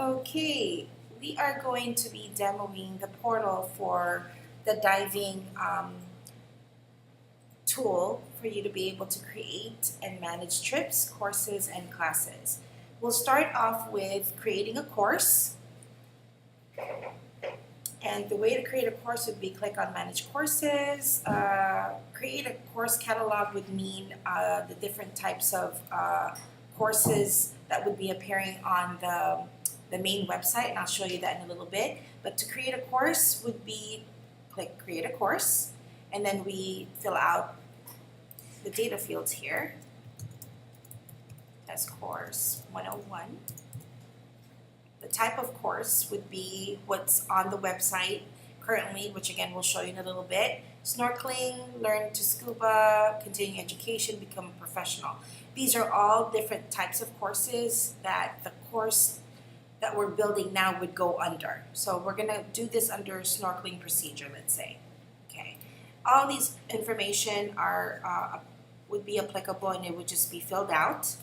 Okay, we are going to be demoing the portal for the diving tool for you to be able to create and manage trips, courses, and classes. We'll start off with creating a course. And the way to create a course would be click on Manage Courses. Create a course catalog would mean the different types of courses that would be appearing on the main website, and I'll show you that in a little bit. But to create a course would be click Create a Course, and then we fill out the data fields here as Course 101. The type of course would be what's on the website currently, which again we'll show you in a little bit. Snorkeling, learn to scuba, continuing education, become a professional. These are all different types of courses that the course that we're building now would go under. So we're going to do this under snorkeling procedure, let's say. Okay. All these information are would be applicable, and it would just be filled out.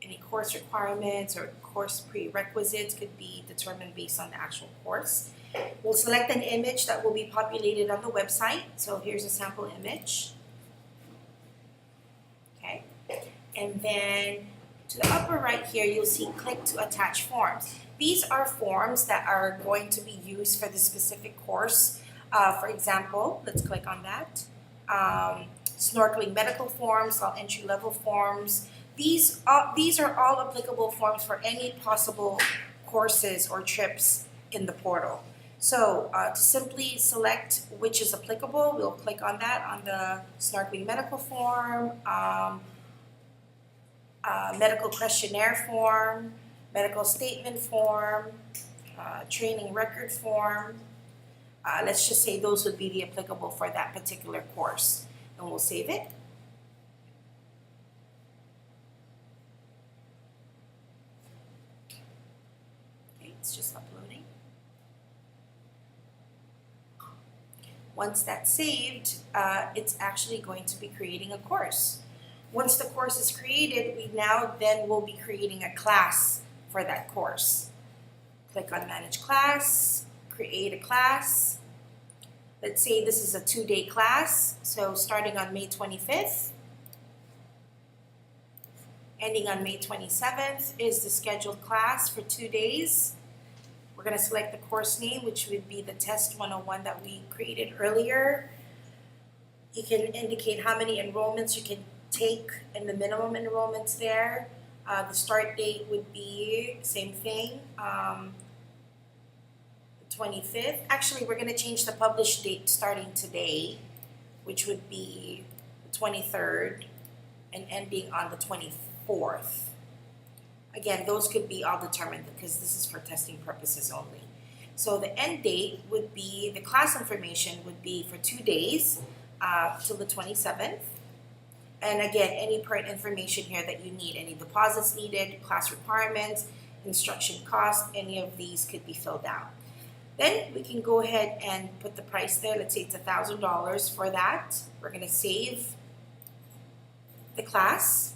Any course requirements or course prerequisites could be determined based on the actual course. We'll select an image that will be populated on the website. So here's a sample image. Okay. And then to the upper right here, you'll see click to attach forms. These are forms that are going to be used for the specific course. For example, let's click on that. Snorkeling medical forms, all entry-level forms. These are all applicable forms for any possible courses or trips in the portal. So to simply select which is applicable, we'll click on that on the snorkeling medical form, medical questionnaire form, medical statement form, training record form. Let's just say those would be the applicable for that particular course. And we'll save it. It's just uploading. Once that's saved, it's actually going to be creating a course. Once the course is created, we now then will be creating a class for that course. Click on Manage Class, create a class. Let's say this is a 2-day class, so starting on May 25th, ending on May 27th is the scheduled class for 2 days. We're going to select the course name, which would be the Test 101 that we created earlier. You can indicate how many enrollments you can take and the minimum enrollments there. The start date would be same thing, the 25th. Actually, we're going to change the published date starting today, which would be the 23rd and ending on the 24th. Again, those could be all determined because this is for testing purposes only. So the end date would be, the class information would be for 2 days till the 27th. And again, any pertinent information here that you need, any deposits needed, class requirements, instruction cost, any of these could be filled out. Then we can go ahead and put the price there. Let's say it's $1,000 for that. We're going to save the class.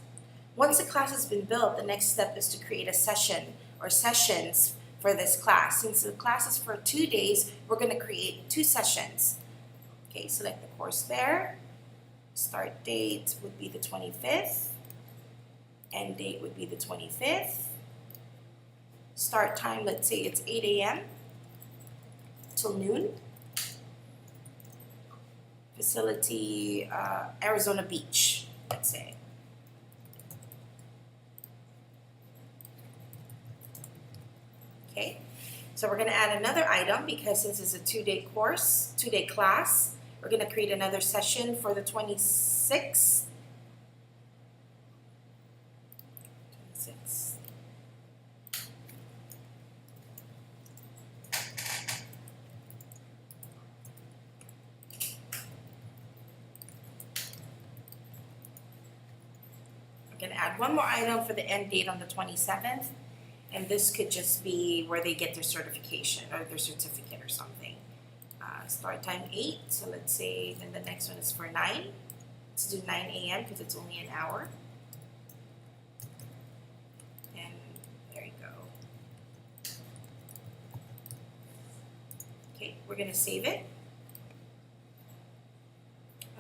Once the class has been built, the next step is to create a session or sessions for this class. Since the class is for 2 days, we're going to create 2 sessions. Okay, select the course there. Start date would be the 25th. End date would be the 25th. Start time, let's say it's 8 a.m. till noon. Facility, Arizona Beach, let's say. Okay, so we're going to add another item because since it's a 2-day course, 2-day class, we're going to create another session for the 26th. We're going to add one more item for the end date on the 27th. And this could just be where they get their certification or their certificate or something. Start time 8, so let's say then the next one is for 9. Let's do 9 a.m. because it's only an hour. And there you go. Okay, we're going to save it.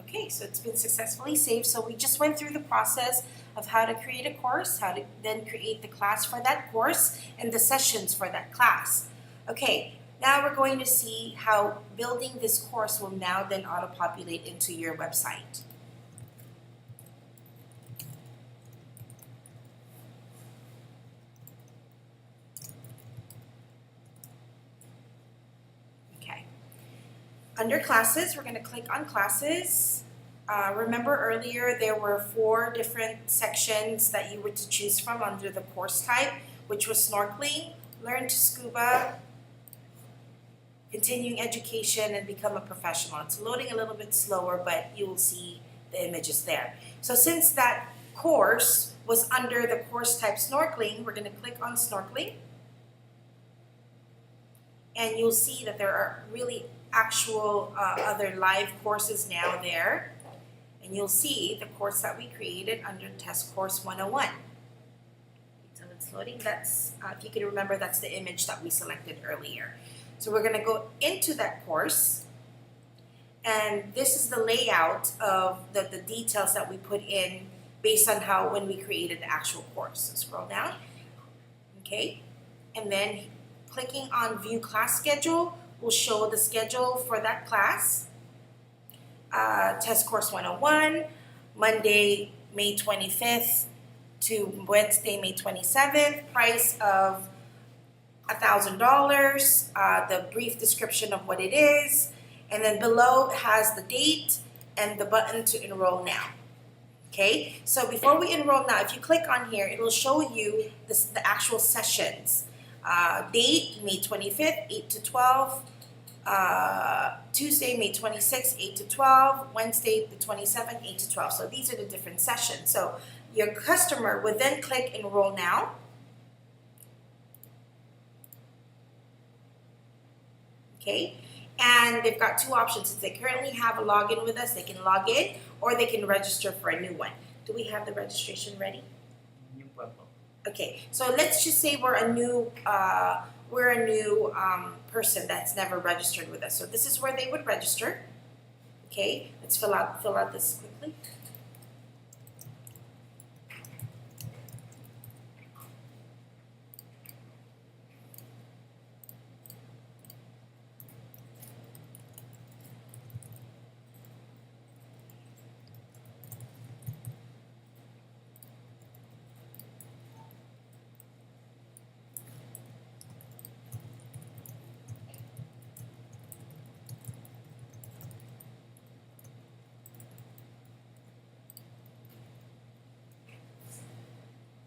Okay, so it's been successfully saved. So we just went through the process of how to create a course, how to then create the class for that course, and the sessions for that class. Okay, now we're going to see how building this course will now then auto-populate into your website. Okay. Under classes, we're going to click on classes. Remember earlier there were 4 different sections that you were to choose from under the course type, which was snorkeling, learn to scuba, continuing education, and become a professional. It's loading a little bit slower, but you will see the images there. So since that course was under the course type snorkeling, we're going to click on snorkeling. And you'll see that there are really actual other live courses now there. And you'll see the course that we created under Test Course 101. So it's loading. That's, if you can remember, that's the image that we selected earlier. So we're going to go into that course. And this is the layout of the details that we put in based on how when we created the actual course. So scroll down. Okay. And then clicking on View Class Schedule will show the schedule for that class. Test Course 101, Monday, May 25th to Wednesday, May 27th, price of $1,000, the brief description of what it is, and then below it has the date and the button to enroll now. Okay, so before we enroll now, if you click on here, it will show you the actual sessions. Date, May 25th, 8 to 12. Tuesday, May 26th, 8 to 12. Wednesday, the 27th, 8 to 12. So these are the different sessions. So your customer would then click Enroll Now. Okay, and they've got 2 options. Since they currently have a login with us, they can log in or they can register for a new one. Do we have the registration ready? Okay, so let's just say we're a new person that's never registered with us. So this is where they would register. Okay, let's fill out this quickly.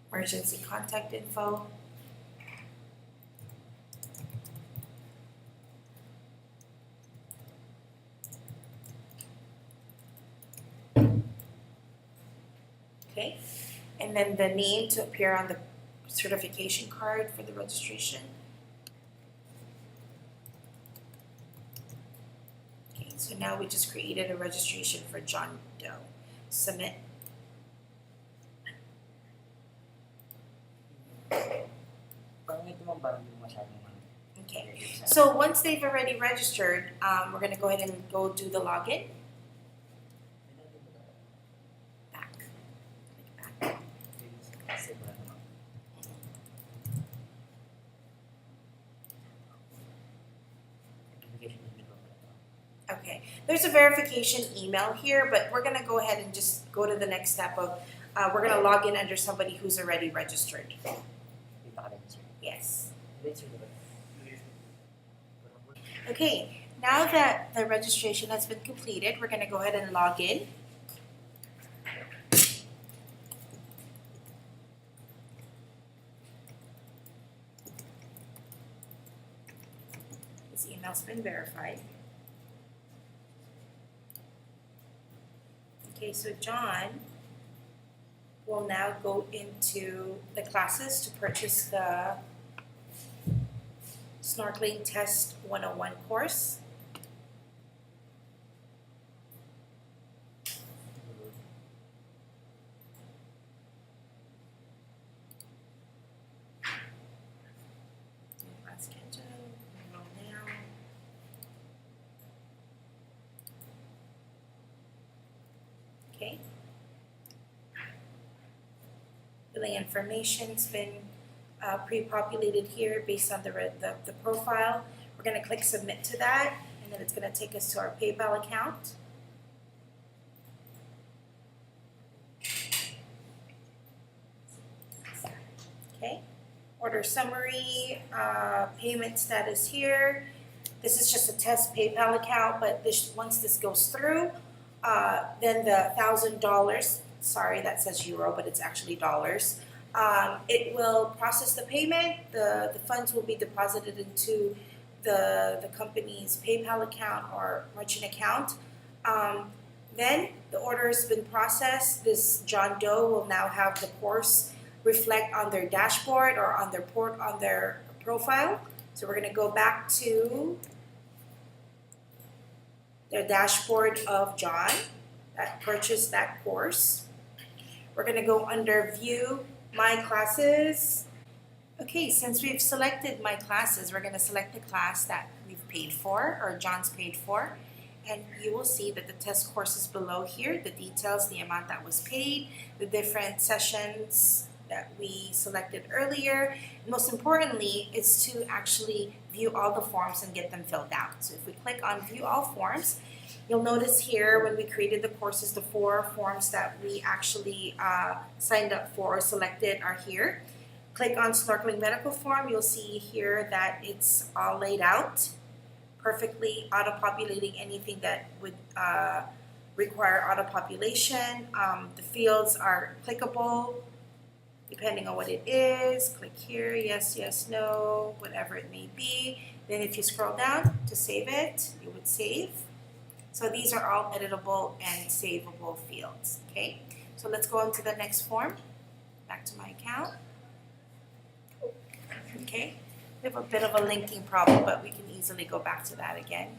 Emergency contact info. Okay, and then the name to appear on the certification card for the registration. Okay, so now we just created a registration for John Doe. Submit. Okay, so once they've already registered, we're going to go ahead and go do the login. Back. Click back. Okay, there's a verification email here, but we're going to go ahead and just go to the next step of, we're going to log in under somebody who's already registered. Yes. Okay, now that the registration has been completed, we're going to go ahead and log in. This email's been verified. Okay, so John will now go into the classes to purchase the Snorkeling Test 101 course. Okay. Billing information's been pre-populated here based on the profile. We're going to click submit to that, and then it's going to take us to our PayPal account. Okay. Order summary, payment status here. This is just a test PayPal account, but once this goes through, then the $1,000, sorry, that says euro, but it's actually dollars. It will process the payment. The funds will be deposited into the company's PayPal account or merchant account. Then the order has been processed. This John Doe will now have the course reflect on their dashboard or on their profile. So we're going to go back to their dashboard of John that purchased that course. We're going to go under View My Classes. Okay, since we've selected My Classes, we're going to select the class that we've paid for, or John's paid for. And you will see that the test course is below here, the details, the amount that was paid, the different sessions that we selected earlier. And most importantly, is to actually view all the forms and get them filled out. So if we click on View All Forms, you'll notice here when we created the courses, the 4 forms that we actually signed up for or selected are here. Click on Snorkeling Medical Form, you'll see here that it's all laid out, perfectly auto-populating anything that would require auto-population. The fields are clickable depending on what it is. Click here, yes, yes, no, whatever it may be. Then if you scroll down to save it, you would save. So these are all editable and savable fields, okay? So let's go on to the next form. Back to my account. Okay, we have a bit of a linking problem, but we can easily go back to that again.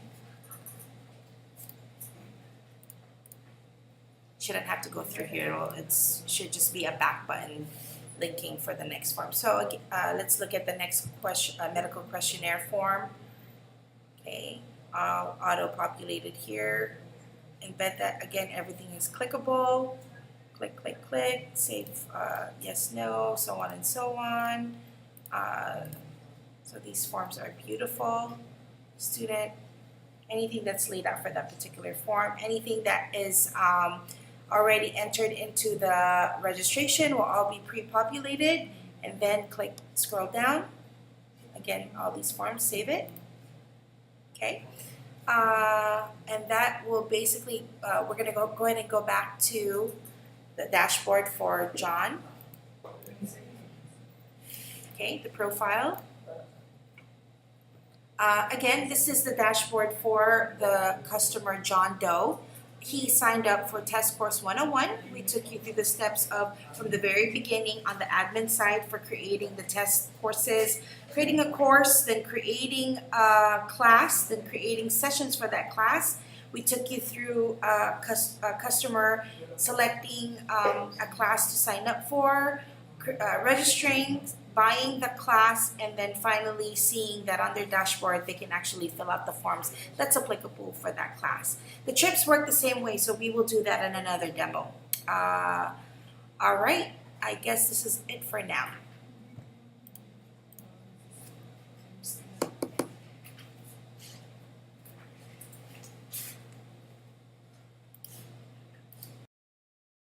Shouldn't have to go through here. It should just be a back button linking for the next form. So let's look at the next question, medical questionnaire form. Okay, auto-populated here. Embed that again. Everything is clickable. Click, click, click. Save. Yes, no. So on and so on. So these forms are beautiful. Student, anything that's laid out for that particular form, anything that is already entered into the registration will all be pre-populated, and then click scroll down. Again, all these forms, save it. Okay, and that will basically, we're going to go ahead and go back to the dashboard for John. Okay, the profile. Again, this is the dashboard for the customer John Doe. He signed up for Test Course 101. We took you through the steps of from the very beginning on the admin side for creating the test courses, creating a course, then creating a class, then creating sessions for that class. We took you through a customer selecting a class to sign up for, registering, buying the class, and then finally seeing that on their dashboard they can actually fill out the forms that's applicable for that class. The trips work the same way, so we will do that in another demo. All right, I guess this is it for now.